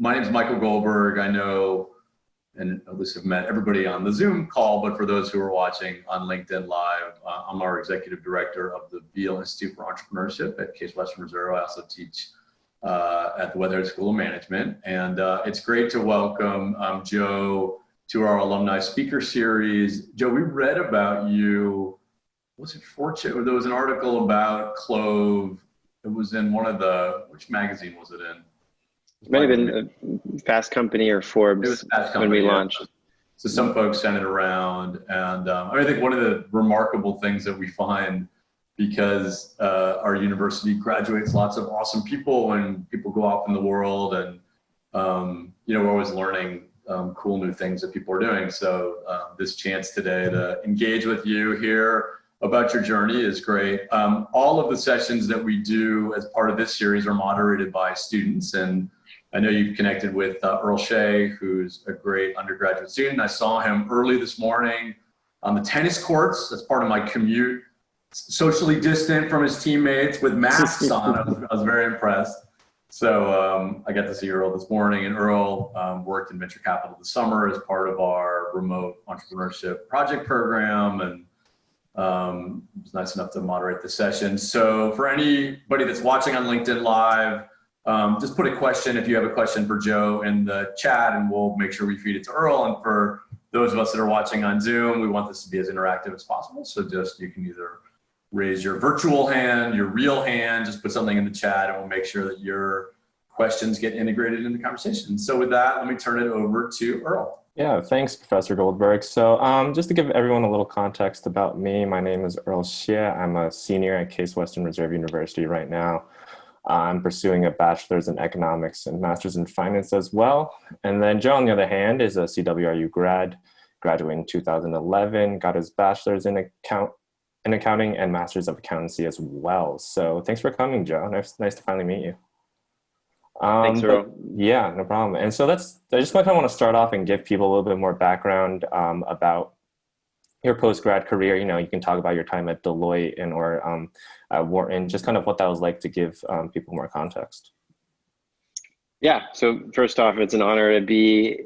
My name is Michael Goldberg. I know and at least have met everybody on the Zoom call, but for those who are watching on LinkedIn Live, I'm our executive director of the Veale Institute for Entrepreneurship at Case Western Reserve. I also teach at the Weatherhead School of Management. And it's great to welcome Joe to our alumni speaker series. Joe, we read about you, was it Fortune? There was an article about Clove. It was in one of which magazine was it in? It might have been Fast Company or Forbes. It was Fast Company, when we launched. So some folks sent it around. And I think one of the remarkable things that we find, because our university graduates lots of awesome people and people go off in the world and, we're always learning cool new things that people are doing. So this chance today to engage with you here about your journey is great. All of the sessions that we do as part of this series are moderated by students. And I know you've connected with Earl Hsieh, who's a great undergraduate student. I saw him early this morning on the tennis courts. That's part of my commute. Socially distant from his teammates with masks on. I was very impressed. So I got to see Earl this morning, and Earl worked in venture capital this summer as part of our remote entrepreneurship project program, and was nice enough to moderate the session. So for anybody that's watching on LinkedIn Live, just put a question if you have a question for Joe in the chat, and we'll make sure we feed it to Earl. And for those of us that are watching on Zoom, we want this to be as interactive as possible. So you can either raise your virtual hand, your real hand, just put something in the chat, and we'll make sure that your questions get integrated in the conversation. So with that, let me turn it over to Earl. Yeah, thanks, Professor Goldberg. So just to give everyone a little context about me, my name is Earl Hsieh. I'm a senior at Case Western Reserve University right now. I'm pursuing a bachelor's in economics and master's in finance as well. And then Joe, on the other hand, is a CWRU grad, graduated in 2011, got his bachelor's in accounting and master's of accountancy as well. So thanks for coming, Joe. Nice to finally meet you. Thanks, Earl. Yeah, no problem. And so I just kind of want to start off and give people a little bit more background about your post-grad career. You can talk about your time at Deloitte or at Wharton, just kind of what that was like to give people more context. Yeah, so first off, it's an honor to be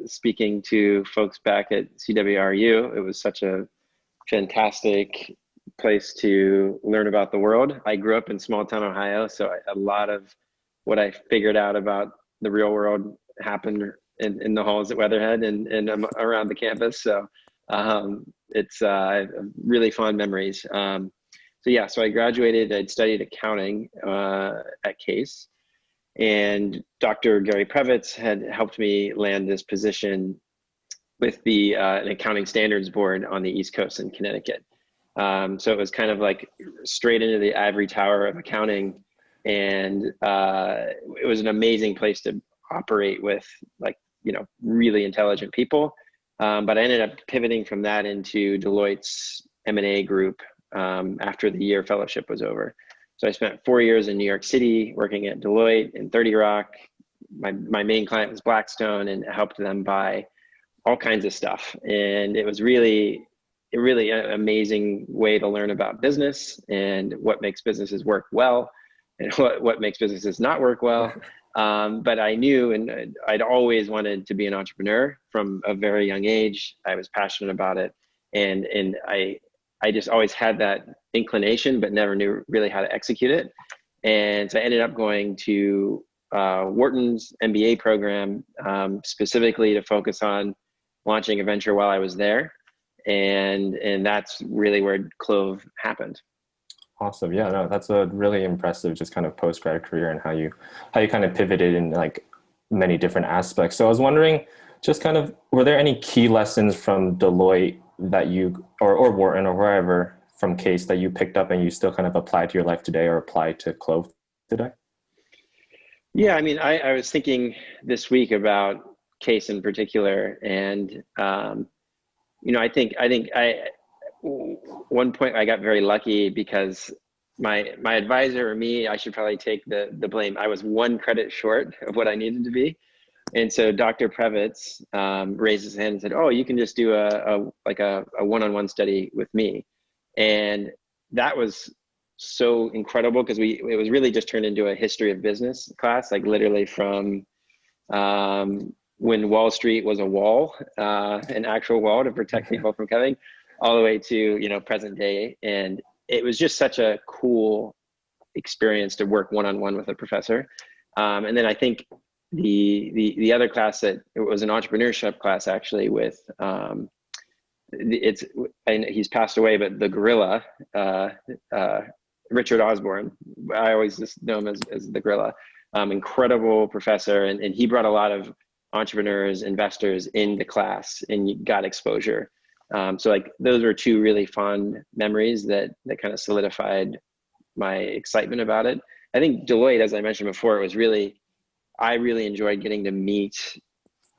speaking to folks back at CWRU. It was such a fantastic place to learn about the world. I grew up in small town Ohio, so a lot of what I figured out about the real world happened in the halls at Weatherhead and around the campus. So it's really fond memories. So I graduated. I'd studied accounting at Case, and Dr. Gary Previtz had helped me land this position with the an accounting standards board on the East Coast in Connecticut. So it was kind of like straight into the ivory tower of accounting. And it was an amazing place to operate with really intelligent people. But I ended up pivoting from that into Deloitte's M&A group after the year fellowship was over. So I spent 4 years in New York City working at Deloitte and 30 Rock. My main client was Blackstone, and helped them buy all kinds of stuff. And it was really an amazing way to learn about business and what makes businesses work well and what makes businesses not work well. But I knew, and I'd always wanted to be an entrepreneur from a very young age. I was passionate about it. And I just always had that inclination, but never knew really how to execute it. And so I ended up going to Wharton's MBA program, specifically to focus on launching a venture while I was there. And that's really where Clove happened. Awesome. Yeah, no, that's a really impressive just kind of post-grad career and how you kind of pivoted in like many different aspects. So I was wondering, just kind of, were there any key lessons from Deloitte that you, or Wharton or wherever from Case that you picked up and you still kind of apply to your life today or apply to Clove today? Yeah, I mean, I was thinking this week about Case in particular, and I think one point I got very lucky because my advisor or me, I should probably take the blame. I was one credit short of what I needed to be. And so Dr. Previtz raised his hand and said, "Oh, you can just do a one-on-one study with me." And that was so incredible because it was really just turned into a history of business class, like literally from when Wall Street was a wall, an actual wall to protect people from coming, all the way to, present day. And it was just such a cool experience to work one-on-one with a professor. And then I think the other class that it was an entrepreneurship class actually with, and he's passed away, but the gorilla, Richard Osborne, I always just know him as the gorilla, incredible professor. And he brought a lot of entrepreneurs, investors into class and you got exposure. So like those were two really fond memories that kind of solidified my excitement about it. I think Deloitte, as I mentioned before, I really enjoyed getting to meet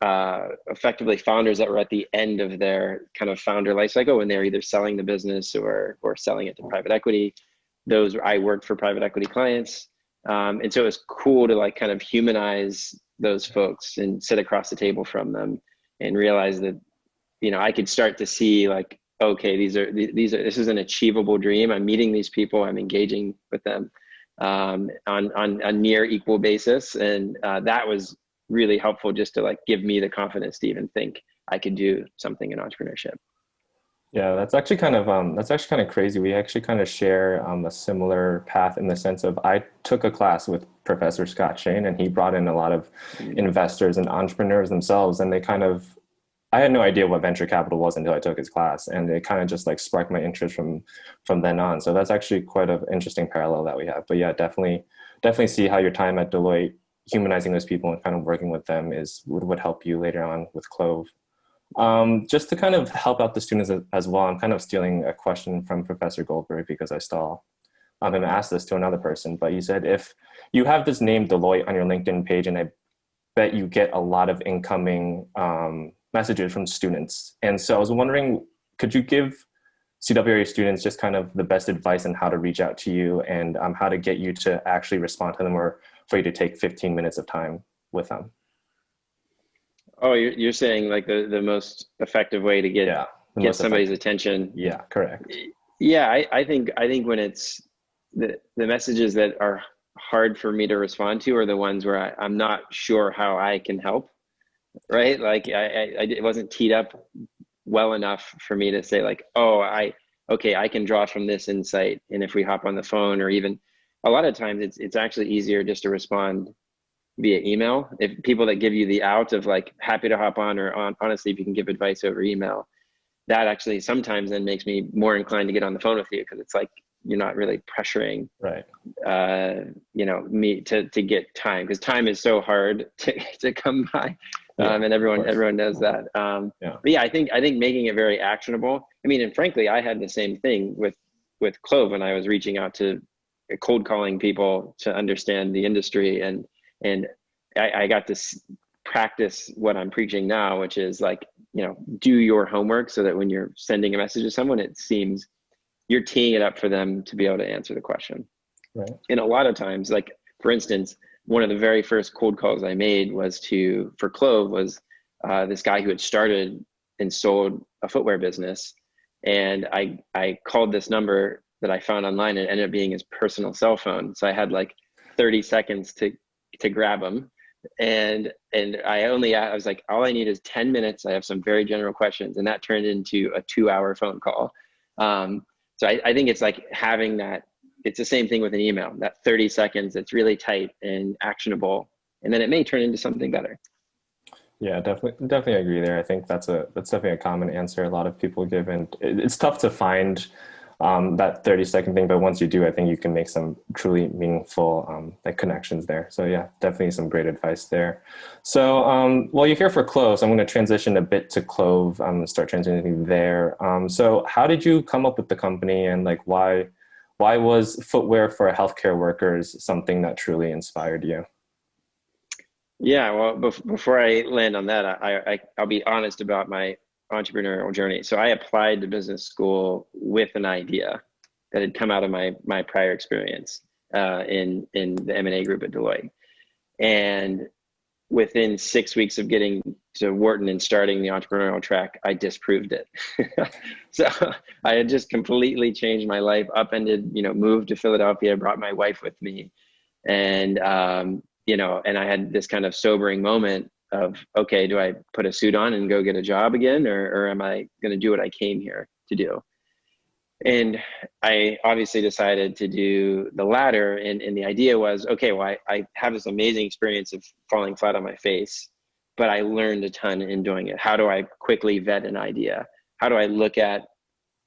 effectively founders that were at the end of their kind of founder life cycle when they're either selling the business or selling it to private equity. I worked for private equity clients. And so it was cool to like kind of humanize those folks and sit across the table from them and realize that, I could start to see like, okay, this is an achievable dream. I'm meeting these people, I'm engaging with them on a near equal basis. And that was really helpful just to like give me the confidence to even think I could do something in entrepreneurship. Yeah, that's actually kind of crazy. We actually kind of share a similar path in the sense of I took a class with Professor Scott Shane, and he brought in a lot of investors and entrepreneurs themselves, and I had no idea what venture capital was until I took his class, and it kind of just like sparked my interest from then on. So that's actually quite an interesting parallel that we have. But yeah, definitely see how your time at Deloitte, humanizing those people and kind of working with them would help you later on with Clove. Just to kind of help out the students as well, I'm kind of stealing a question from Professor Goldberg because I saw him ask this to another person, but you said if you have this name Deloitte on your LinkedIn page, and I bet you get a lot of incoming messages from students. And so I was wondering, could you give CWRE students just kind of the best advice on how to reach out to you and how to get you to actually respond to them, or for you to take 15 minutes of time with them? Oh, you're saying like the most effective way to get somebody's attention. Yeah, correct. Yeah, I think when it's the messages that are hard for me to respond to are the ones where I'm not sure how I can help, right? Like it wasn't teed up well enough for me to say like, oh, I can draw from this insight. And if we hop on the phone, or even a lot of times it's actually easier just to respond via email. If people that give you the out of like happy to hop on, or honestly, if you can give advice over email, that actually sometimes then makes me more inclined to get on the phone with you, because it's like you're not really pressuring right me to get time, because time is so hard to come by. And everyone knows that. But yeah, I think making it very actionable. I mean, and frankly, I had the same thing with Clove when I was reaching out to cold calling people to understand the industry, and I got to practice what I'm preaching now, which is like, do your homework so that when you're sending a message to someone, it seems you're teeing it up for them to be able to answer the question. Right. And a lot of times, like for instance, one of the very first cold calls I made for Clove was this guy who had started and sold a footwear business. And I called this number that I found online, and it ended up being his personal cell phone. So I had like 30 seconds to grab him. And I was like, all I need is 10 minutes. I have some very general questions. And that turned into a 2-hour phone call. So I think it's like having that. It's the same thing with an email, that 30 seconds, it's really tight and actionable, and then it may turn into something better. Yeah, definitely agree there. I think that's definitely a common answer a lot of people give, and it's tough to find that 30-second thing, but once you do, I think you can make some truly meaningful like connections there. So yeah, definitely some great advice there. So well, you're here for Clove, so I'm going to transition a bit to Clove. I'm going to start transitioning there. So how did you come up with the company, and like why was footwear for healthcare workers something that truly inspired you? Yeah, well, before I land on that, I'll be honest about my entrepreneurial journey. So I applied to business school with an idea that had come out of my prior experience in the M&A group at Deloitte. And within 6 weeks of getting to Wharton and starting the entrepreneurial track, I disproved it. So I had just completely changed my life, upended, moved to Philadelphia, brought my wife with me. And, you know, and I had this kind of sobering moment of, okay, do I put a suit on and go get a job again, or am I going to do what I came here to do? And I obviously decided to do the latter. And the idea was, okay, well, I have this amazing experience of falling flat on my face, but I learned a ton in doing it. How do I quickly vet an idea? How do I look at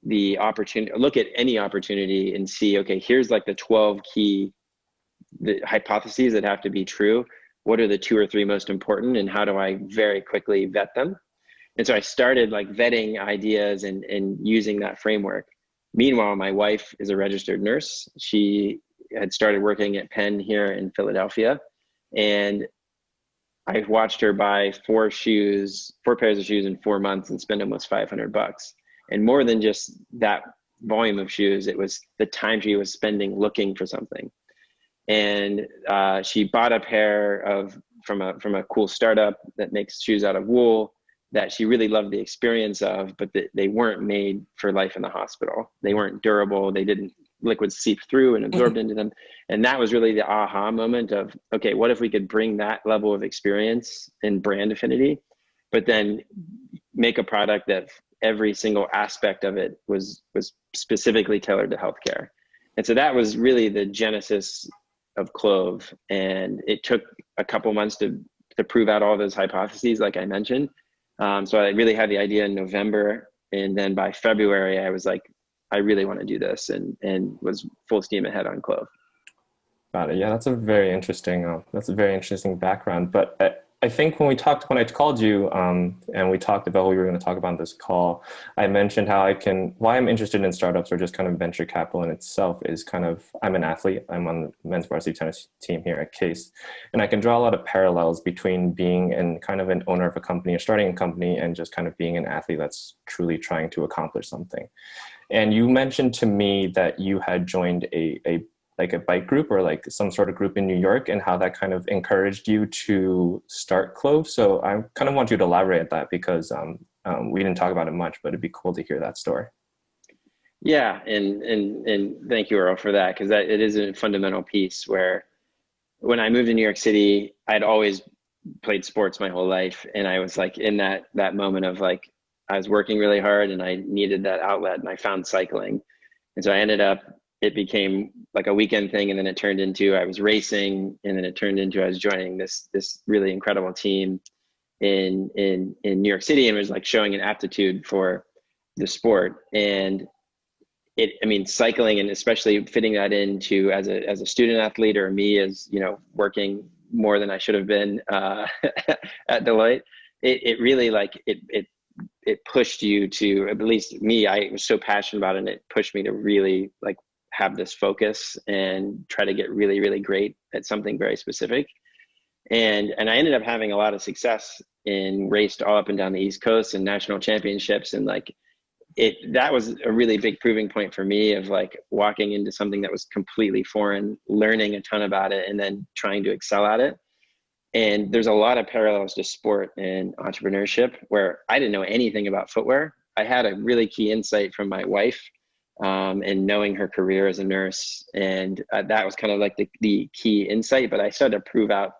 the opportunity, look at any opportunity and see, okay, here's like the 12 key hypotheses that have to be true. What are the 2 or 3 most important, and how do I very quickly vet them? And so I started like vetting ideas and using that framework. Meanwhile, my wife is a registered nurse. She had started working at Penn here in Philadelphia, and I watched her buy 4 pairs of shoes in 4 months and spend almost $500. And more than just that volume of shoes, it was the time she was spending looking for something. And she bought a pair from a cool startup that makes shoes out of wool that she really loved the experience of, but they weren't made for life in the hospital. They weren't durable. They didn't, liquids seep through and absorbed into them. And that was really the aha moment of, okay, what if we could bring that level of experience and brand affinity, but then make a product that every single aspect of it was specifically tailored to healthcare. And so that was really the genesis of Clove. And it took a couple months to prove out all those hypotheses, like I mentioned. So I really had the idea in November. And then by February, I was like, I really want to do this, and was full steam ahead on Clove. Got it. Yeah, that's a very interesting background. But I think when I called you and we talked about what we were going to talk about on this call, I mentioned why I'm interested in startups or just kind of venture capital in itself is I'm an athlete. I'm on the men's varsity tennis team here at Case. And I can draw a lot of parallels between being an owner of a company or starting a company and just kind of being an athlete that's truly trying to accomplish something. And you mentioned to me that you had joined a bike group or like some sort of group in New York, and how that kind of encouraged you to start Clove. So I kind of want you to elaborate on that, because we didn't talk about it much, but it'd be cool to hear that story. Yeah. And thank you, Earl, for that. Cause it is a fundamental piece where when I moved to New York City, I'd always played sports my whole life. And I was like in that moment of like, I was working really hard and I needed that outlet, and I found cycling. And so it became like a weekend thing. And then it turned into, I was racing, and then it turned into, I was joining this really incredible team in New York City, and was like showing an aptitude for the sport. And cycling, and especially fitting that into as a student athlete, or me as, working more than I should have been at Deloitte, it really it pushed you to, at least me, I was so passionate about it, and it pushed me to really like have this focus and try to get really, really great at something very specific. And I ended up having a lot of success and raced all up and down the East Coast and national championships. And that was a really big proving point for me of like walking into something that was completely foreign, learning a ton about it, and then trying to excel at it. And there's a lot of parallels to sport and entrepreneurship, where I didn't know anything about footwear. I had a really key insight from my wife, and knowing her career as a nurse. And that was kind of like the key insight, but I started to prove out,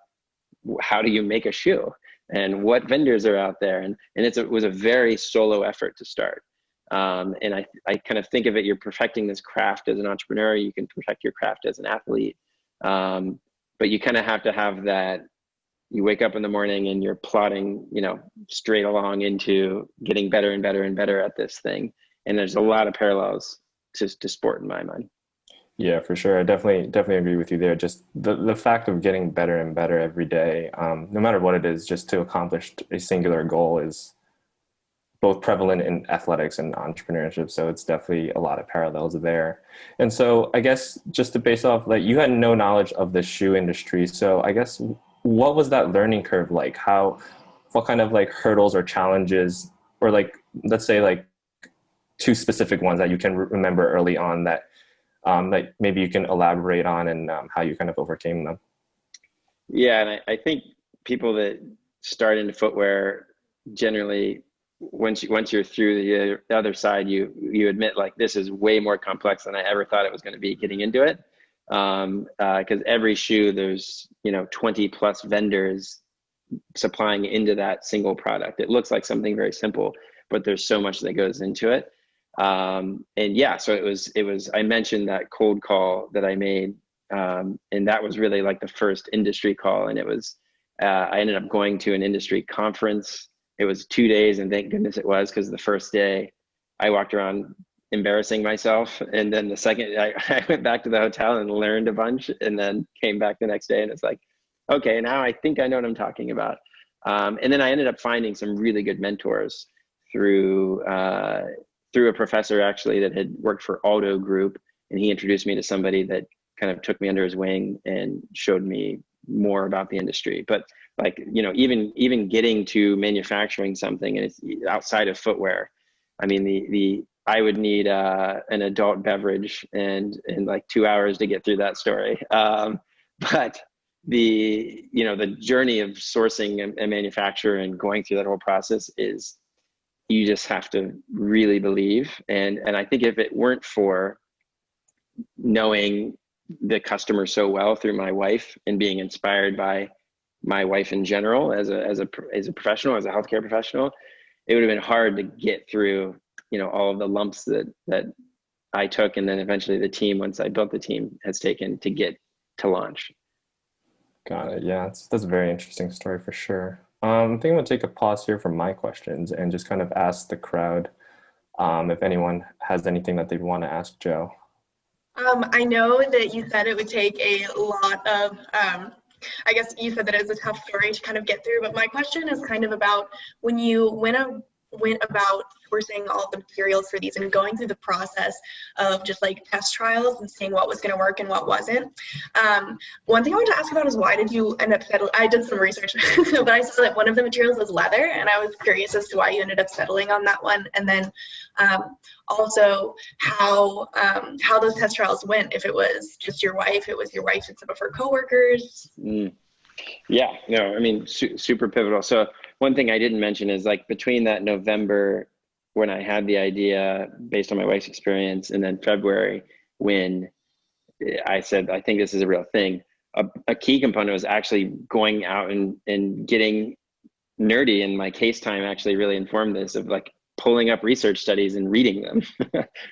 how do you make a shoe and what vendors are out there? And it was a very solo effort to start. And I kind of think of it, you're perfecting this craft as an entrepreneur, you can perfect your craft as an athlete. But you kind of have to have that, you wake up in the morning and you're plodding, straight along into getting better and better and better at this thing. And there's a lot of parallels to sport in my mind. Yeah, for sure. I definitely agree with you there. Just the fact of getting better and better every day, no matter what it is, just to accomplish a singular goal, is both prevalent in athletics and entrepreneurship. So it's definitely a lot of parallels there. And so I guess just to base off, like, you had no knowledge of the shoe industry. So I guess, what was that learning curve like? What kind of like hurdles or challenges, or like, let's say like 2 specific ones that you can remember early on that maybe you can elaborate on, and how you kind of overcame them? Yeah. And I think people that start into footwear, generally, once you're through the other side, you admit like, this is way more complex than I ever thought it was going to be getting into it. Because every shoe, there's, 20 plus vendors supplying into that single product. It looks like something very simple, but there's so much that goes into it. And yeah, so it was, I mentioned that cold call that I made. And that was really like the first industry call. And it was, I ended up going to an industry conference. It was 2 days, and thank goodness it was, because the first day I walked around embarrassing myself. And then the second, I went back to the hotel and learned a bunch, and then came back the next day, and it's like, okay, now I think I know what I'm talking about. And then I ended up finding some really good mentors through a professor actually that had worked for Aldo Group, and he introduced me to somebody that kind of took me under his wing and showed me more about the industry. But like, even getting to manufacturing something, and it's outside of footwear. I mean, I would need an adult beverage and like 2 hours to get through that story. But the journey of sourcing and manufacture and going through that whole process is, you just have to really believe. And I think if it weren't for knowing the customer so well through my wife, and being inspired by my wife in general as a professional, as a healthcare professional, it would have been hard to get through, all of the lumps that I took, and then eventually the team, once I built the team, has taken to get to launch. Got it. Yeah, that's a very interesting story for sure. I think I'm going to take a pause here for my questions and just kind of ask the crowd if anyone has anything that they'd want to ask Joe. I know that you said it would take a lot of, I guess you said that it was a tough story to kind of get through, but my question is kind of about when you went about sourcing all the materials for these and going through the process of just like test trials and seeing what was going to work and what wasn't. One thing I wanted to ask about is, why did you end up settling? I did some research, but I saw that one of the materials was leather, and I was curious as to why you ended up settling on that one. And then also how those test trials went, if it was just your wife, it was your wife and some of her coworkers. Yeah, no, I mean, super pivotal. So one thing I didn't mention is, like, between that November when I had the idea based on my wife's experience, and then February when I said, I think this is a real thing, a key component was actually going out and getting nerdy, and my case time actually really informed this, of like pulling up research studies and reading them,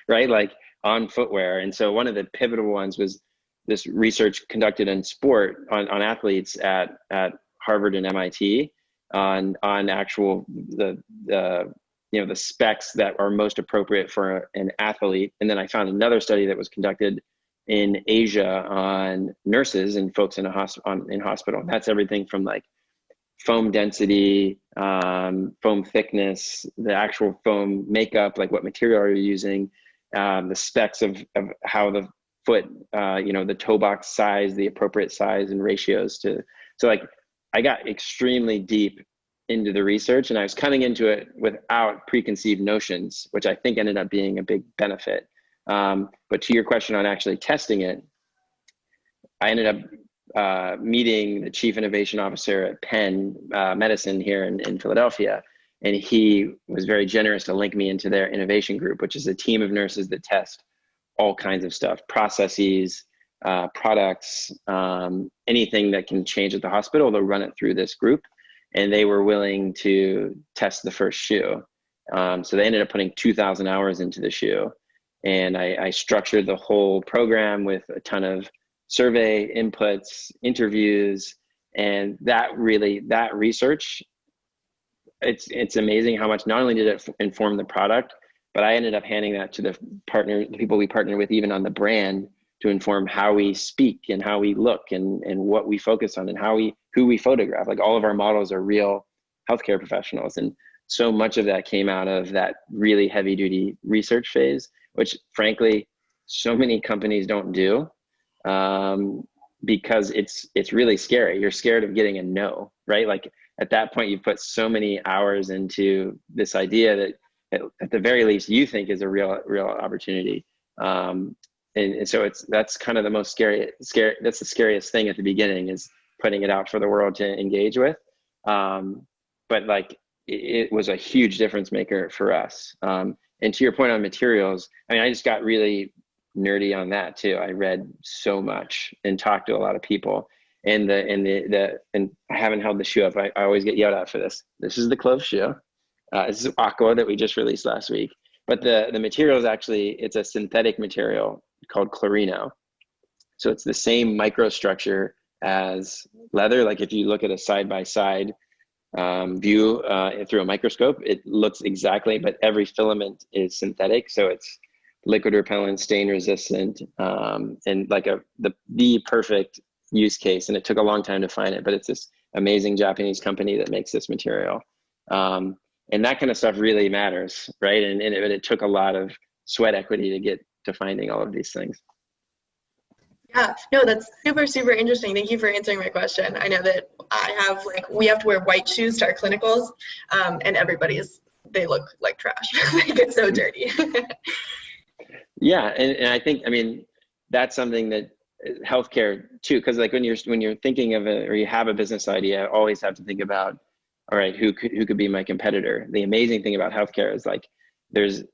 right? Like on footwear. And so one of the pivotal ones was this research conducted in sport on athletes at Harvard and MIT on actual the specs that are most appropriate for an athlete. And then I found another study that was conducted in Asia on nurses and folks in hospital. That's everything from like foam density, foam thickness, the actual foam makeup, like what material are you using, the specs of how the foot, the toe box size, the appropriate size and ratios to. So like I got extremely deep into the research, and I was coming into it without preconceived notions, which I think ended up being a big benefit. But to your question on actually testing it, I ended up meeting the chief innovation officer at Penn Medicine here in Philadelphia. And he was very generous to link me into their innovation group, which is a team of nurses that test all kinds of stuff, processes, products, anything that can change at the hospital, they'll run it through this group. And they were willing to test the first shoe. So they ended up putting 2,000 hours into the shoe. And I structured the whole program with a ton of survey inputs, interviews, and that research, it's amazing how much, not only did it inform the product, but I ended up handing that to the people we partner with, even on the brand, to inform how we speak and how we look and what we focus on and who we photograph. Like all of our models are real healthcare professionals. And so much of that came out of that really heavy duty research phase, which frankly, so many companies don't do, because it's really scary. You're scared of getting a no, right? Like at that point, you've put so many hours into this idea that at the very least you think is a real opportunity. And so that's kind of the most scary, that's the scariest thing at the beginning, is putting it out for the world to engage with. But like, it was a huge difference maker for us. And to your point on materials, I mean, I just got really nerdy on that too. I read so much and talked to a lot of people. And I haven't held the shoe up. I always get yelled at for this. This is the Clove shoe. This is Aqua that we just released last week. But the material is actually, it's a synthetic material called Chlorino. So it's the same microstructure as leather. Like if you look at a side-by-side view through a microscope, it looks exactly, but every filament is synthetic. So it's liquid repellent, stain resistant, and like the perfect use case. And it took a long time to find it, but it's this amazing Japanese company that makes this material. And that kind of stuff really matters, right? And it took a lot of sweat equity to get to finding all of these things. Yeah, no, that's super, super interesting. Thank you for answering my question. I know that we have to wear white shoes to our clinicals, and they look like trash. They get so dirty. Yeah, and I think, I mean, that's something that healthcare too, because like when you're thinking of or you have a business idea, I always have to think about, all right, who could be my competitor? The amazing thing about healthcare is like there's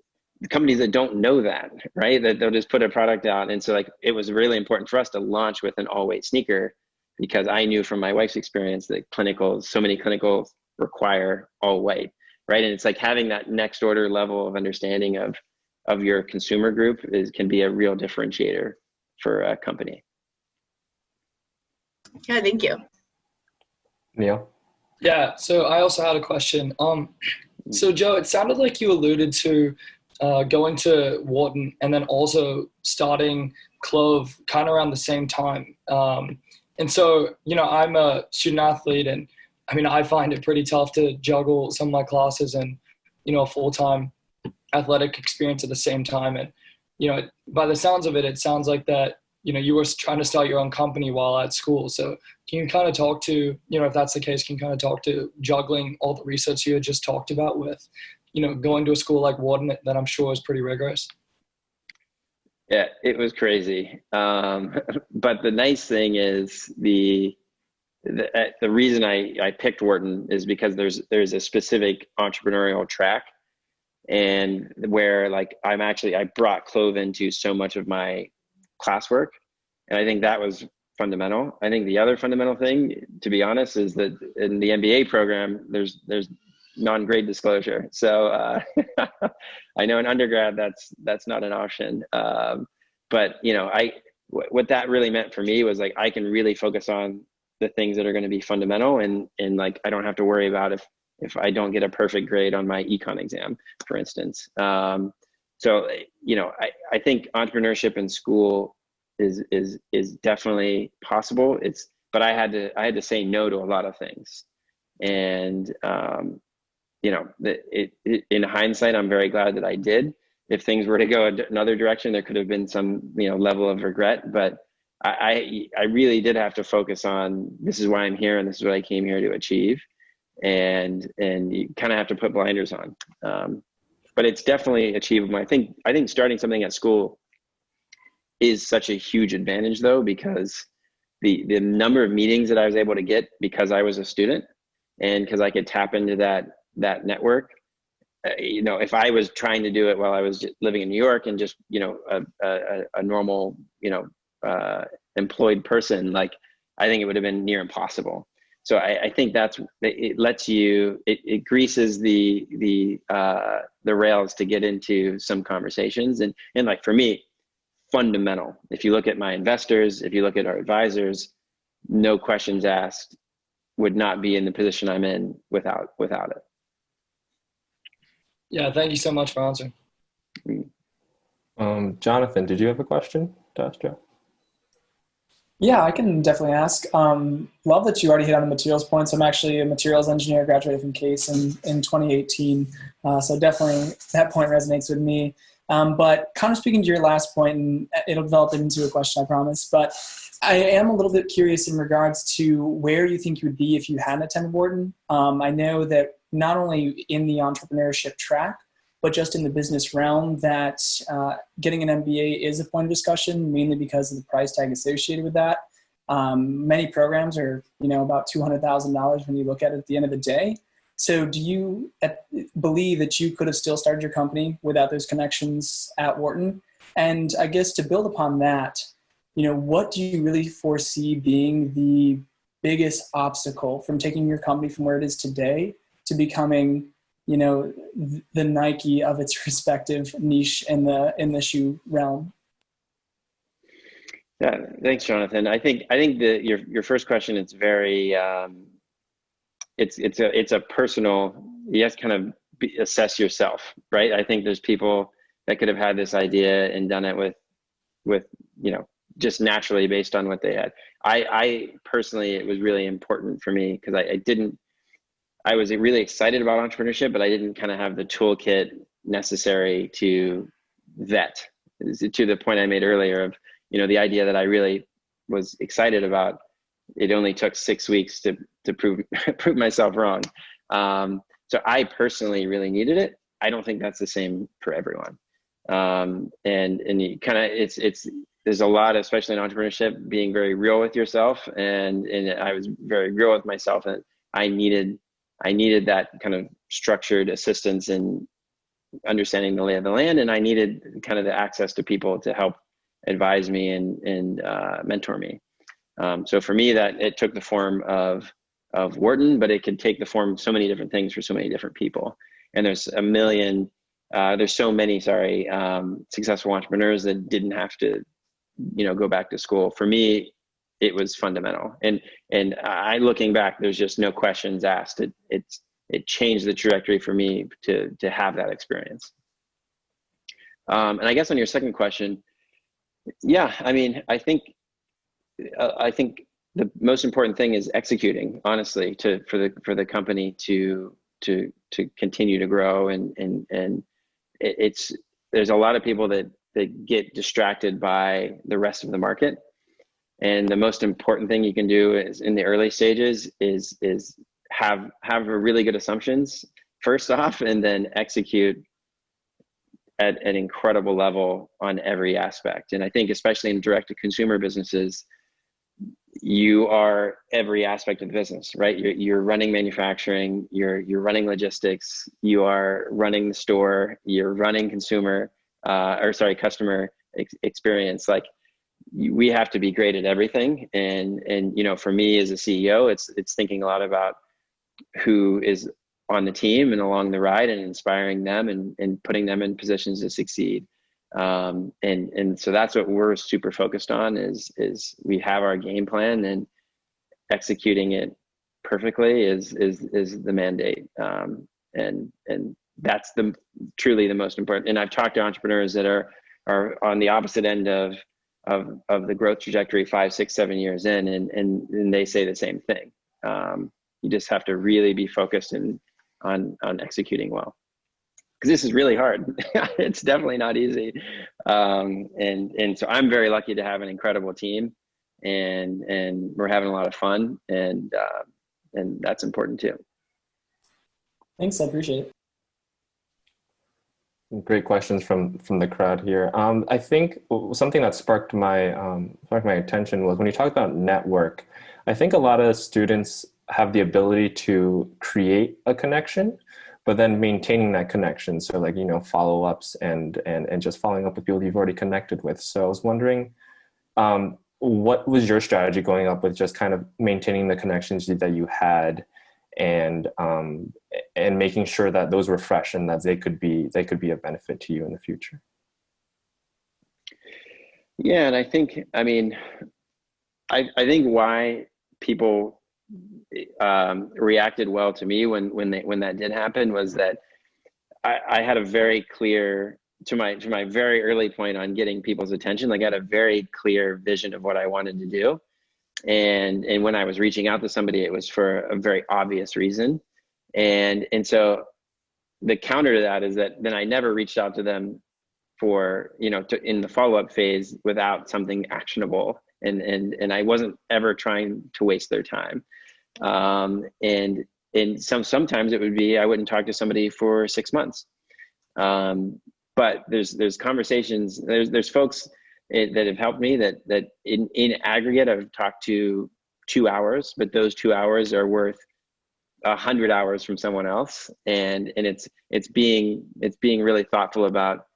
companies that don't know that, right? That they'll just put a product out. And so like it was really important for us to launch with an all-white sneaker, because I knew from my wife's experience that so many clinicals require all white, right? And it's like having that next order level of understanding of your consumer group can be a real differentiator for a company. Yeah, thank you. Neil? Yeah, so I also had a question. So Joe, it sounded like you alluded to going to Wharton and then also starting Clove kind of around the same time. And so, I'm a student athlete, and I mean, I find it pretty tough to juggle some of my classes and, a full-time athletic experience at the same time. And, by the sounds of it, it sounds like that, you were trying to start your own company while at school. So can you kind of talk to, if that's the case, can you kind of talk to juggling all the research you had just talked about with, going to a school like Wharton that I'm sure is pretty rigorous? Yeah, it was crazy. But the nice thing is the reason I picked Wharton is because there's a specific entrepreneurial track, and where like I brought Clove into so much of my classwork. And I think that was fundamental. I think the other fundamental thing, to be honest, is that in the MBA program, there's non-grade disclosure. So I know in undergrad, that's not an option. But what that really meant for me was like, I can really focus on the things that are going to be fundamental, and like, I don't have to worry about if I don't get a perfect grade on my econ exam, for instance. So, I think entrepreneurship in school is definitely possible. But I had to say no to a lot of things. And, in hindsight, I'm very glad that I did. If things were to go another direction, there could have been some, level of regret, but I really did have to focus on, this is why I'm here and this is what I came here to achieve. And you kind of have to put blinders on. But it's definitely achievable. I think starting something at school is such a huge advantage though, because the number of meetings that I was able to get because I was a student and because I could tap into that network. If I was trying to do it while I was living in New York and just, a normal, employed person, like, I think it would have been near impossible. So I think it lets you, it greases the rails to get into some conversations. And like, for me, fundamental. If you look at my investors, if you look at our advisors, no questions asked, would not be in the position I'm in without it. Yeah, thank you so much for answering. Jonathan, did you have a question to ask Joe? Yeah, I can definitely ask. Love that you already hit on the materials points. I'm actually a materials engineer, graduated from Case in 2018. So definitely that point resonates with me. But kind of speaking to your last point, and it'll develop into a question, I promise. But I am a little bit curious in regards to where you think you would be if you hadn't attended Wharton. I know that not only in the entrepreneurship track, but just in the business realm, that getting an MBA is a point of discussion, mainly because of the price tag associated with that. Many programs are, about $200,000 when you look at it at the end of the day. So do you believe that you could have still started your company without those connections at Wharton? And I guess to build upon that, what do you really foresee being the biggest obstacle from taking your company from where it is today to becoming, the Nike of its respective niche in the shoe realm? Yeah, thanks, Jonathan. I think that your first question, it's very it's a personal. You have to kind of assess yourself, right? I think there's people that could have had this idea and done it with just naturally based on what they had. I personally, it was really important for me because I was really excited about entrepreneurship, but I didn't kind of have the toolkit necessary to vet, to the point I made earlier of, the idea that I really was excited about. It only took 6 weeks to prove myself wrong. So I personally really needed it. I don't think that's the same for everyone. And you kind of, there's a lot, especially in entrepreneurship, being very real with yourself. And I was very real with myself, and I needed that kind of structured assistance in understanding the lay of the land. And I needed kind of the access to people to help advise me and mentor me. So for me, that it took the form of Wharton, but it could take the form of so many different things for so many different people. And there's so many successful entrepreneurs that didn't have to, go back to school. For me, it was fundamental. And I, looking back, there's just no questions asked. It changed the trajectory for me to have that experience. And I guess on your second question, yeah, I mean, I think the most important thing is executing, honestly, for the company to continue to grow. And there's a lot of people that get distracted by the rest of the market. And the most important thing you can do is in the early stages is have really good assumptions first off, and then execute at an incredible level on every aspect. And I think especially in direct to consumer businesses, you are every aspect of the business, right? You're running manufacturing, you're running logistics, you are running the store, you're running customer experience. Like, we have to be great at everything. And for me as a CEO, it's thinking a lot about who is on the team and along the ride and inspiring them and putting them in positions to succeed. And so that's what we're super focused on is we have our game plan, and executing it perfectly is the mandate. And that's truly the most important. And I've talked to entrepreneurs that are on the opposite end of the growth trajectory 5, 6, 7 years in, and they say the same thing. You just have to really be focused on executing well, because this is really hard. It's definitely not easy. And so I'm very lucky to have an incredible team, and we're having a lot of fun, and that's important too. Thanks, I appreciate it. Great questions from the crowd here. I think something that sparked my attention was when you talk about network. I think a lot of students have the ability to create a connection, but then maintaining that connection. So like, follow-ups and just following up with people you've already connected with. So I was wondering, what was your strategy going up with just kind of maintaining the connections that you had, and making sure that those were fresh and that they could be a benefit to you in the future? Yeah, and I think why people reacted well to me when that did happen was that I had a very clear, to my very early point on getting people's attention, like I had a very clear vision of what I wanted to do. And when I was reaching out to somebody, it was for a very obvious reason. And so the counter to that is that then I never reached out to them for, in the follow-up phase without something actionable. And I wasn't ever trying to waste their time. And sometimes it would be, I wouldn't talk to somebody for 6 months. But there's conversations, there's folks that have helped me that in aggregate, I've talked to 2 hours, but those 2 hours are worth 100 hours from someone else. And it's being really thoughtful about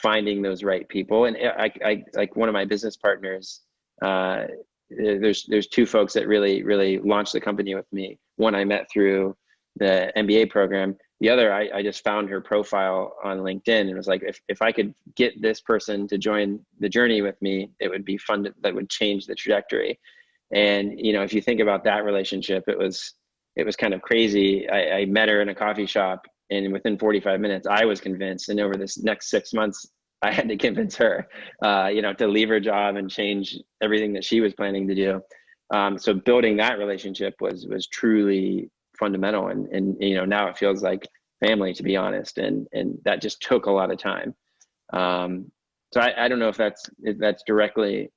finding those right people. And I like one of my business partners, there's two folks that really launched the company with me. One I met through the MBA program. The other, I just found her profile on LinkedIn and was like, if I could get this person to join the journey with me, it would be fun. That would change the trajectory. And, you know, if you think about that relationship, it was kind of crazy. I met her in a coffee shop, and within 45 minutes, I was convinced. And over this next 6 months, I had to convince her, you know, to leave her job and change everything that she was planning to do. So building that relationship was truly fundamental. And, you know, now it feels like family, to be honest. And that just took a lot of time. So I don't know if that's directly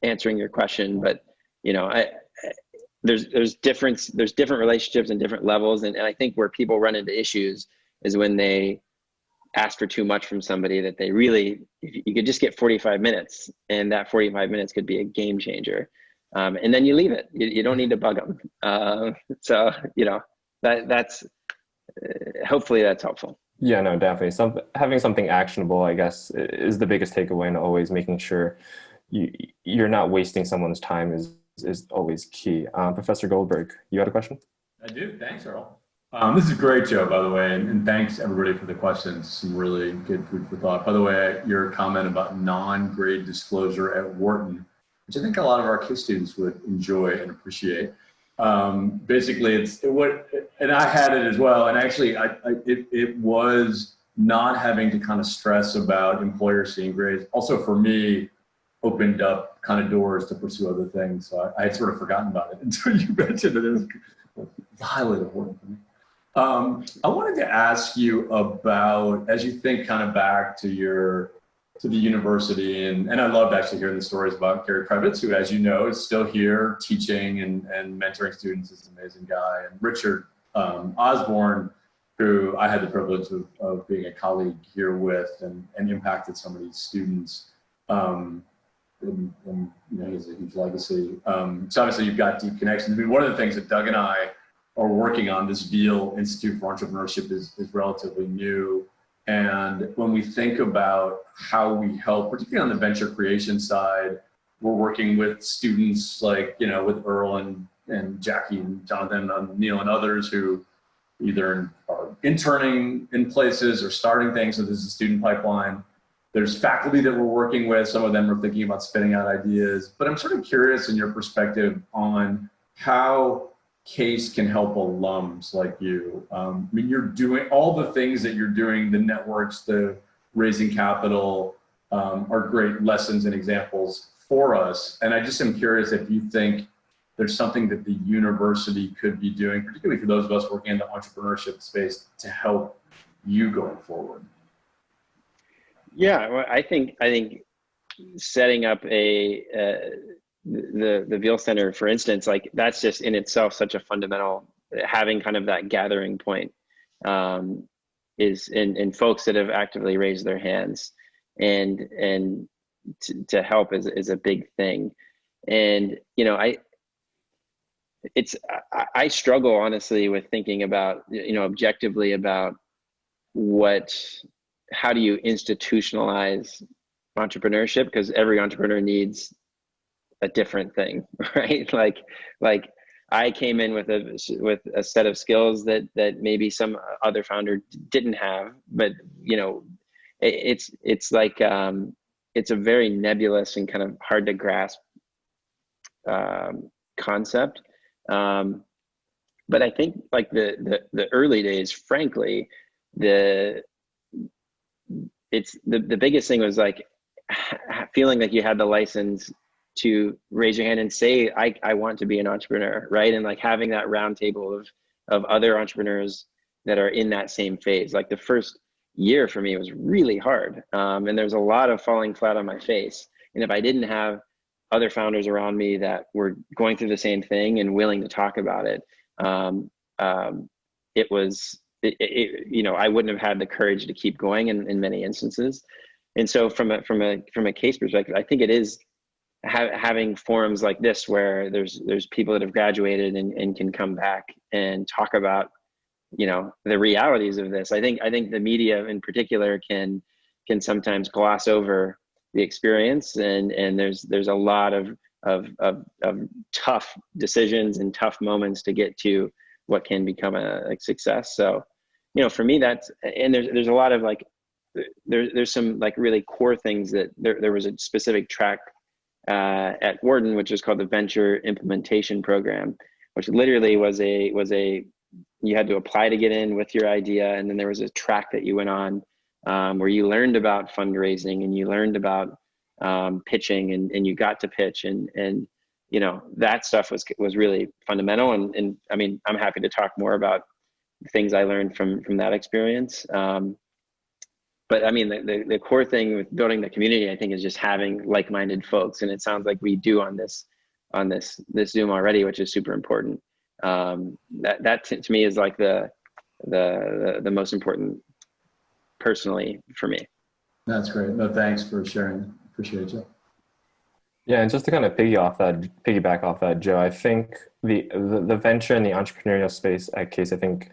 answering your question, but, you know, there's different relationships and different levels. And I think where people run into issues is when they ask for too much from somebody that they really, if you could just get 45 minutes, and that 45 minutes could be a game changer. And then you leave it. You don't need to bug them. So, you know, that's hopefully that's helpful. Yeah, no, definitely. Having something actionable, I guess, is the biggest takeaway, and always making sure you're not wasting someone's time is always key. Professor Goldberg, you had a question? I do. Thanks, Earl. This is great, Joe, by the way, and thanks everybody for the questions. Some really good food for thought. By the way, your comment about non-grade disclosure at Wharton, which I think a lot of our case students would enjoy and appreciate. Basically, and I had it as well. And actually, it was not having to kind of stress about employers seeing grades. Also, for me, opened up kind of doors to pursue other things. So I had sort of forgotten about it until you mentioned it. It was highly important for me. I wanted to ask you about, as you think kind of back to the university, and I loved actually hearing the stories about Gary Kravitz, who, as you know, is still here teaching and mentoring students. Is an amazing guy. And Richard Osborne, who I had the privilege of being a colleague here with and impacted some of these students. And you know, he has a huge legacy. So obviously you've got deep connections. I mean, one of the things that Doug and I are working on, this Veale Institute for Entrepreneurship, is relatively new. And when we think about how we help, particularly on the venture creation side, we're working with students like, you know, with Earl and Jackie and Jonathan and Neil and others who either are interning in places or starting things. So there's a student pipeline. There's faculty that we're working with. Some of them are thinking about spitting out ideas. But I'm sort of curious in your perspective on how CASE can help alums like you. I mean, you're doing all the things that you're doing, the networks, the raising capital, are great lessons and examples for us. And I just am curious if you think there's something that the university could be doing, particularly for those of us working in the entrepreneurship space, to help you going forward. Yeah, well, I think setting up the Veale Center, for instance, like that's just in itself such a fundamental, having kind of that gathering point is in folks that have actively raised their hands and to help is a big thing. And, you know, I struggle honestly with thinking about, you know, objectively about how do you institutionalize entrepreneurship, because every entrepreneur needs a different thing, right? Like I came in with a set of skills that maybe some other founder didn't have, but you know, it's like it's a very nebulous and kind of hard to grasp concept. But I think like the early days, frankly, the biggest thing was like feeling like you had the license to raise your hand and say, I want to be an entrepreneur, right? And like having that round table of other entrepreneurs that are in that same phase. Like the first year for me was really hard. And there's a lot of falling flat on my face. And if I didn't have other founders around me that were going through the same thing and willing to talk about it, you know, I wouldn't have had the courage to keep going in many instances. And so from a case perspective, I think it is having forums like this where there's people that have graduated and can come back and talk about, you know, the realities of this. I think the media in particular can can sometimes gloss over the experience, and there's a lot of tough decisions and tough moments to get to what can become a success. So, for me, that's, and there's a lot of like, there's some like really core things that there was a specific track at Wharton, which is called the Venture Implementation Program, which literally was a you had to apply to get in with your idea, and then there was a track that you went on where you learned about fundraising and you learned about pitching, and you got to pitch, and that stuff was really fundamental. And I mean, I'm happy to talk more about things I learned from that experience. But I mean, the core thing with building the community, I think, is just having like-minded folks, and it sounds like we do on this Zoom already, which is super important. That to me is like the most important personally for me. That's great. No, thanks for sharing. Appreciate you. Yeah, and just to kind of piggyback off that, Joe, I think the venture and the entrepreneurial space at Case, I think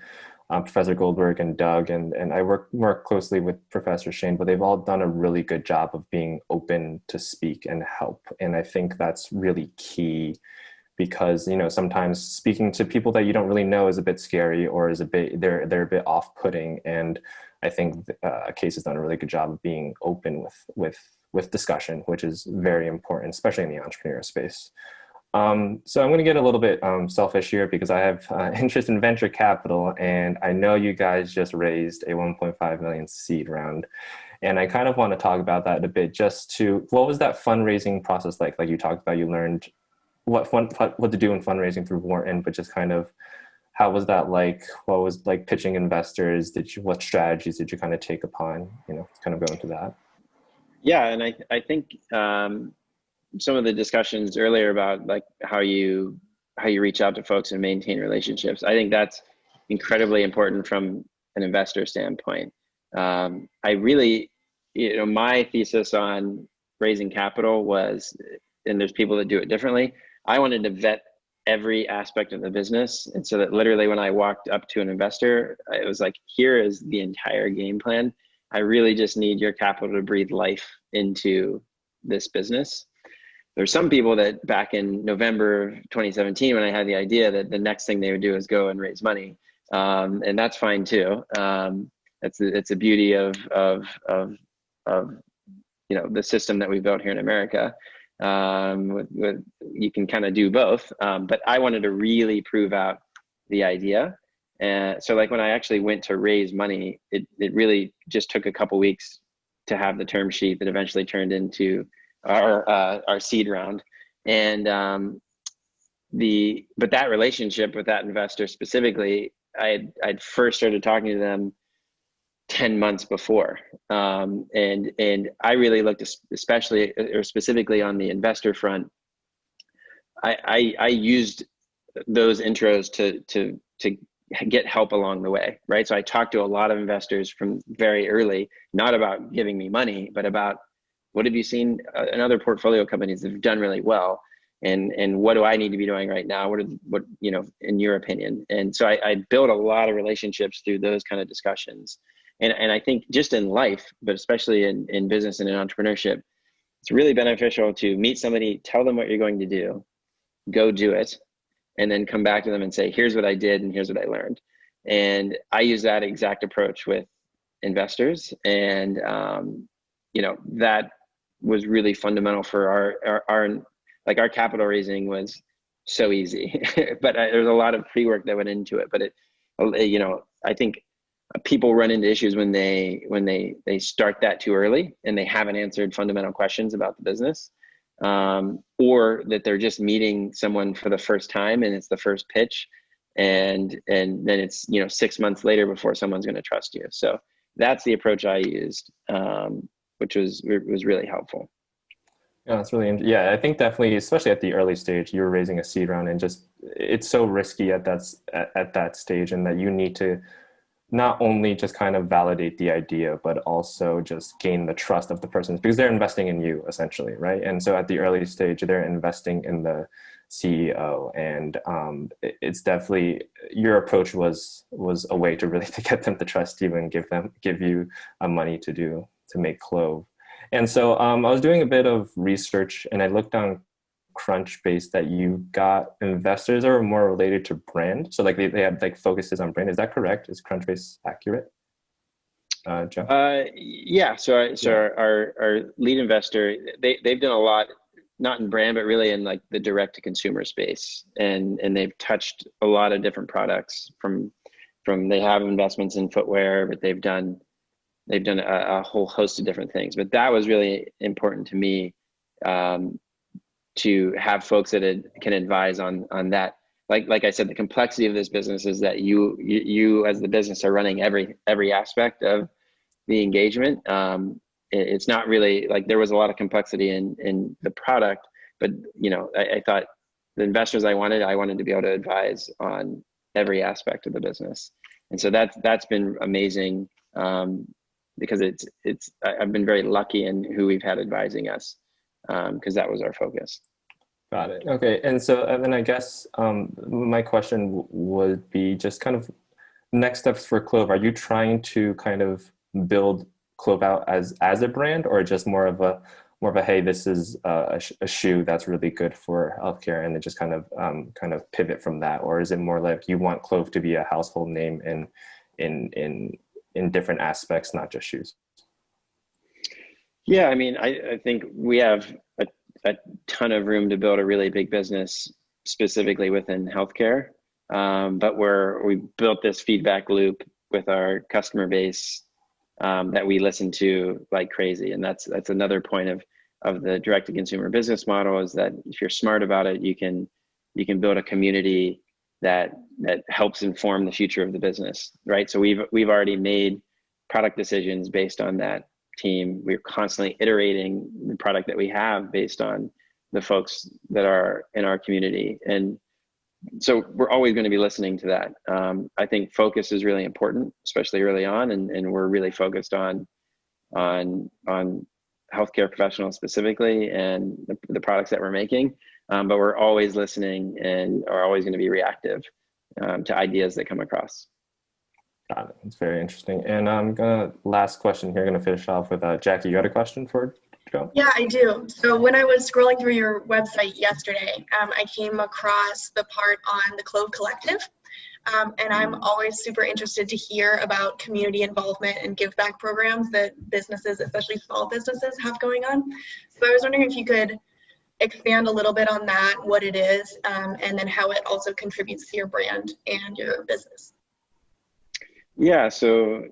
Professor Goldberg and Doug, and I work more closely with Professor Shane, but they've all done a really good job of being open to speak and help. And I think that's really key, because sometimes speaking to people that you don't really know is a bit scary, or is they're a bit off-putting. And I think Case has done a really good job of being open with discussion, which is very important, especially in the entrepreneurial space. So I'm going to get a little bit selfish here, because I have interest in venture capital, and I know you guys just raised a 1.5 million seed round. And I kind of want to talk about that a bit. What was that fundraising process like? Like you talked about, you learned what to do in fundraising through Wharton, but just kind of, how was that like? What was like pitching investors? What strategies did you kind of take upon, kind of go into that? Yeah, and I think some of the discussions earlier about like how you reach out to folks and maintain relationships, I think that's incredibly important from an investor standpoint. I really, my thesis on raising capital was, and there's people that do it differently, I wanted to vet every aspect of the business. And so that literally when I walked up to an investor, it was like, here is the entire game plan. I really just need your capital to breathe life into this business. There's some people that back in November of 2017, when I had the idea, that the next thing they would do is go and raise money. And that's fine too. It's a beauty of the system that we built here in America. You can kind of do both. But I wanted to really prove out the idea. And so like when I actually went to raise money, it really just took a couple weeks to have the term sheet that eventually turned into our seed round. And but that relationship with that investor specifically, I'd first started talking to them 10 months before. And I really looked especially or specifically on the investor front. I used those intros to get help along the way, right? So I talked to a lot of investors from very early, not about giving me money, but about what have you seen in other portfolio companies that have done really well, and what do I need to be doing right now? What in your opinion? And so I built a lot of relationships through those kind of discussions. And I think just in life, but especially in business and in entrepreneurship, it's really beneficial to meet somebody, tell them what you're going to do, go do it, and then come back to them and say, here's what I did and here's what I learned. And I use that exact approach with investors. And, that was really fundamental for our capital raising was so easy, but there's a lot of pre-work that went into it. But I think people run into issues when they start that too early and they haven't answered fundamental questions about the business. Or that they're just meeting someone for the first time and it's the first pitch, and then it's 6 months later before someone's going to trust you. So that's the approach I used, which was really helpful. Yeah, that's really interesting. Yeah, I think definitely, especially at the early stage, you're raising a seed round, and just it's so risky at that stage, and that you need to not only just kind of validate the idea, but also just gain the trust of the person, because they're investing in you essentially, right? And so at the early stage, they're investing in the CEO, and it's definitely, your approach was a way to really to get them to trust you and give you money to do make Clove. And so I was doing a bit of research, and I looked on Crunchbase that you got investors that are more related to brand. So like they have like focuses on brand. Is that correct? Is Crunchbase accurate? Joe? Yeah. So our lead investor, they've done a lot, not in brand, but really in like the direct to consumer space. And they've touched a lot of different products from they have investments in footwear, but they've done a whole host of different things. But that was really important to me, to have folks that can advise on that. Like I said, the complexity of this business is that you as the business are running every aspect of the engagement. It's not really like there was a lot of complexity in the product, but I thought the investors I wanted to be able to advise on every aspect of the business. And so that's been amazing, because I've been very lucky in who we've had advising us, because that was our focus. Got it. Okay. And so, and then I guess my question would be just kind of next steps for Clove. Are you trying to kind of build Clove out as a brand, or just more of a hey, this is a shoe that's really good for healthcare, and then just kind of pivot from that? Or is it more like you want Clove to be a household name in different aspects, not just shoes? Yeah, I mean, I think we have a ton of room to build a really big business specifically within healthcare. But we built this feedback loop with our customer base that we listen to like crazy. And that's another point of the direct to consumer business model, is that if you're smart about it, you can build a community that helps inform the future of the business, right? So we've already made product decisions based on that team. We're constantly iterating the product that we have based on the folks that are in our community. And so we're always going to be listening to that. I think focus is really important, especially early on. And we're really focused on healthcare professionals specifically and the products that we're making. But we're always listening and are always going to be reactive to ideas that come across. Got it. It's very interesting. And last question here, gonna finish off with Jackie. You had a question for Joe? Yeah, I do. So when I was scrolling through your website yesterday, I came across the part on the Clove Collective. And I'm always super interested to hear about community involvement and give back programs that businesses, especially small businesses, have going on. So I was wondering if you could expand a little bit on that, what it is, and then how it also contributes to your brand and your business. Yeah, so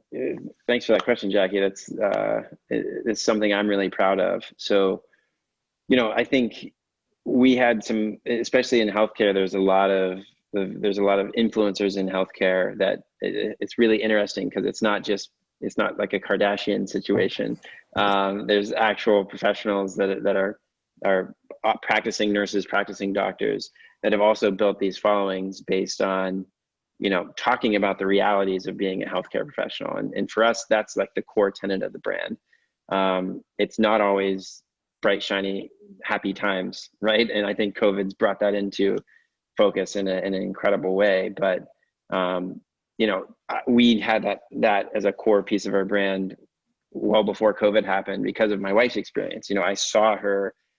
thanks for that question, Jackie. It's something I'm really proud of. So, I think we had some, especially in healthcare, there's a lot of influencers in healthcare that it's really interesting, because it's not like a Kardashian situation. There's actual professionals that are practicing nurses, practicing doctors, that have also built these followings based on talking about the realities of being a healthcare professional. And for us, that's like the core tenet of the brand. It's not always bright, shiny, happy times, right? And I think COVID's brought that into focus in an incredible way. But, we had that as a core piece of our brand well before COVID happened, because of my wife's experience.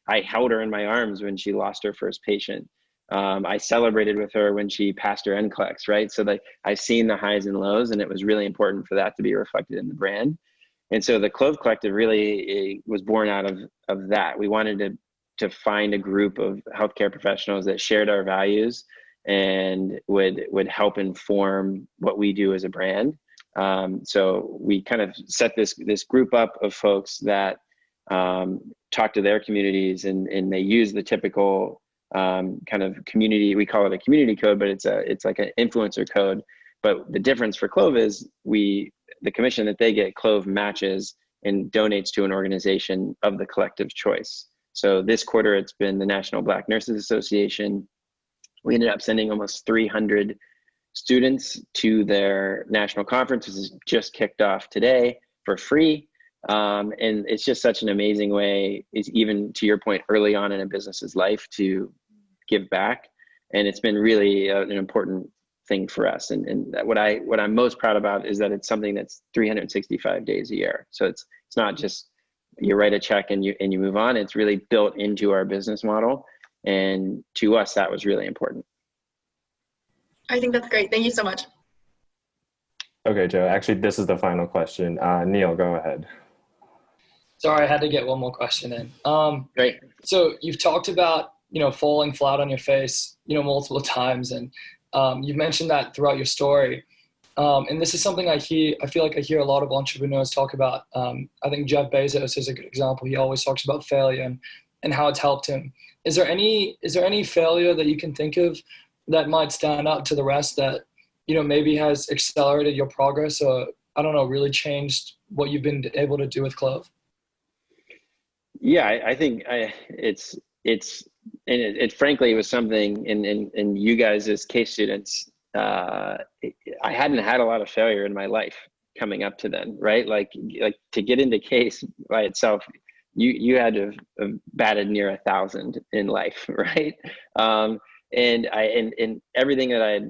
I held her in my arms when she lost her first patient. I celebrated with her when she passed her NCLEX, right? So I've seen the highs and lows, and it was really important for that to be reflected in the brand. And so the Clove Collective really was born out of that. We wanted to find a group of healthcare professionals that shared our values and would help inform what we do as a brand. So we kind of set this group up of folks that talk to their communities, and they use the typical kind of community. We call it a community code, but it's like an influencer code. But the difference for Clove is the commission that they get, Clove matches and donates to an organization of the collective choice. So this quarter, it's been the National Black Nurses Association. We ended up sending almost 300 students to their national conference, which is just kicked off today, for free. And it's just such an amazing way, is even to your point, early on in a business's life, to give back. And it's been really an important thing for us. And what I'm most proud about is that it's something that's 365 days a year. So It's not just you write a check and you move on. It's really built into our business model. And to us, that was really important. I think that's great. Thank you so much. Okay, Joe, actually, this is the final question. Neil, go ahead. Sorry, I had to get one more question in. Great. So you've talked about, falling flat on your face, multiple times. And you've mentioned that throughout your story. And this is something I feel like I hear a lot of entrepreneurs talk about. I think Jeff Bezos is a good example. He always talks about failure and how it's helped him. Is there any failure that you can think of that might stand out to the rest that, maybe has accelerated your progress or, I don't know, really changed what you've been able to do with Clove? Yeah, I think it frankly was something in you guys as case students, I hadn't had a lot of failure in my life coming up to then, right? Like to get into case by itself, you had to have batted near 1,000 in life, right? And everything that I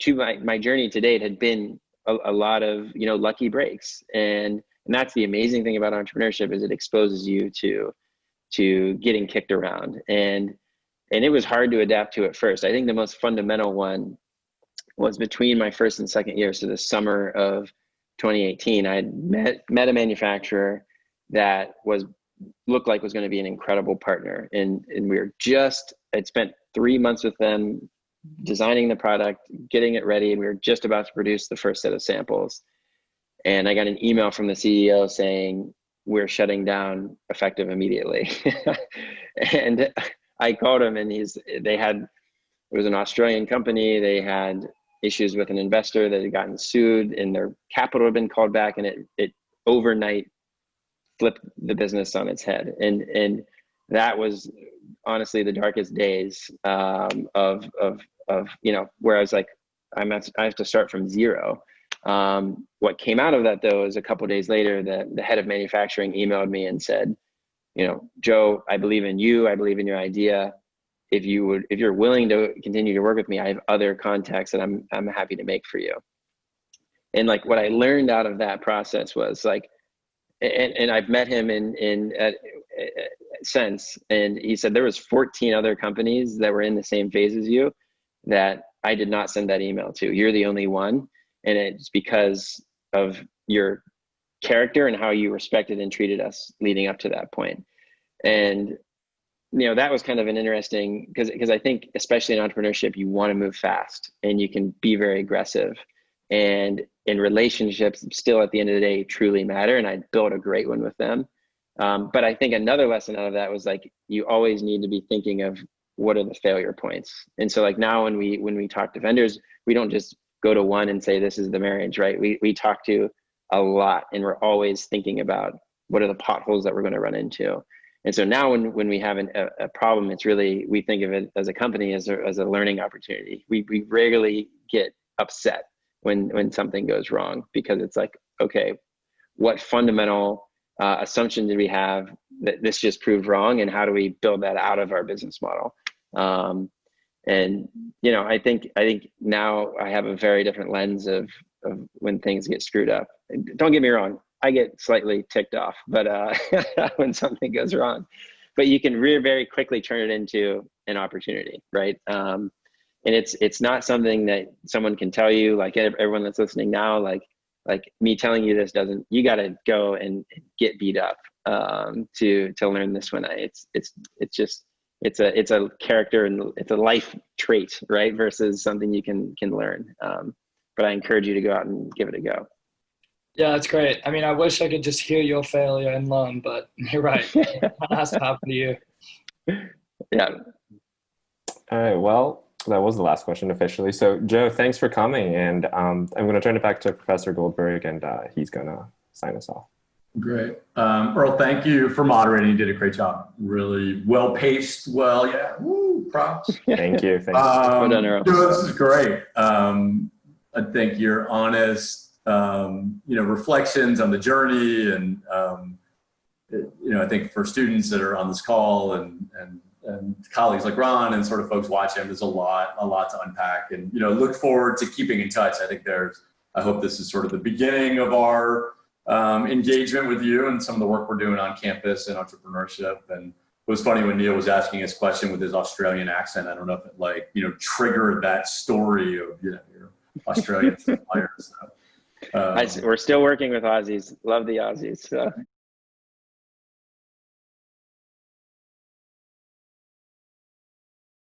to my journey to date had been a lot of lucky breaks, and that's the amazing thing about entrepreneurship is it exposes you to getting kicked around, and it was hard to adapt to at first. I think the most fundamental one was between my first and second year, so the summer of 2018. I had met a manufacturer that looked like was going to be an incredible partner, and I'd spent 3 months with them designing the product, getting it ready, and we were just about to produce the first set of samples. And I got an email from the CEO saying, we're shutting down effective immediately. And I called him, and it was an Australian company. They had issues with an investor that had gotten sued, and their capital had been called back, and it overnight flipped the business on its head. And that was honestly the darkest days of where I was like, I have to start from zero. What came out of that though is a couple of days later, the head of manufacturing emailed me and said, Joe, I believe in you. I believe in your idea. If you're willing to continue to work with me, I have other contacts that I'm happy to make for you. And like what I learned out of that process was like, and I've met him since, and he said there was 14 other companies that were in the same phase as you that I did not send that email to. You're the only one. And it's because of your character and how you respected and treated us leading up to that point. And, that was kind of an interesting, because I think, especially in entrepreneurship, you want to move fast and you can be very aggressive. And in relationships, still at the end of the day, truly matter. And I built a great one with them. But I think another lesson out of that was like, you always need to be thinking of what are the failure points. And so like now when we talk to vendors, we don't just go to one and say, this is the marriage, right? We talk to a lot, and we're always thinking about what are the potholes that we're going to run into. And so now when we have a problem, it's really, we think of it as a company as a learning opportunity. We rarely get upset when something goes wrong, because it's like, okay, what fundamental assumption did we have that this just proved wrong, and how do we build that out of our business model? And I think now I have a very different lens of when things get screwed up. Don't get me wrong, I get slightly ticked off, but when something goes wrong, but you can very quickly turn it into an opportunity, right? And it's not something that someone can tell you, like everyone that's listening now, like me telling you this doesn't, you got to go and get beat up to learn this one. It's a character and it's a life trait, right? Versus something you can learn. But I encourage you to go out and give it a go. Yeah, that's great. I mean, I wish I could just hear your failure and learn, but you're right. It has to happen to you. Yeah. All right. Well, that was the last question officially. So Joe, thanks for coming. And I'm going to turn it back to Professor Goldberg, and he's going to sign us off. Great. Earl, thank you for moderating. You did a great job. Really well-paced. Well, yeah. Woo, props. Thank you. Thanks. Well done, Earl. This is great. I think your honest, reflections on the journey, and I think for students that are on this call and colleagues like Ron and sort of folks watching, there's a lot to unpack, and look forward to keeping in touch. I hope this is sort of the beginning of our engagement with you and some of the work we're doing on campus and entrepreneurship. And it was funny when Neil was asking his question with his Australian accent. I don't know if it like, you know, triggered that story of, you know, your Australian suppliers. So, we're still working with Aussies. Love the Aussies. So.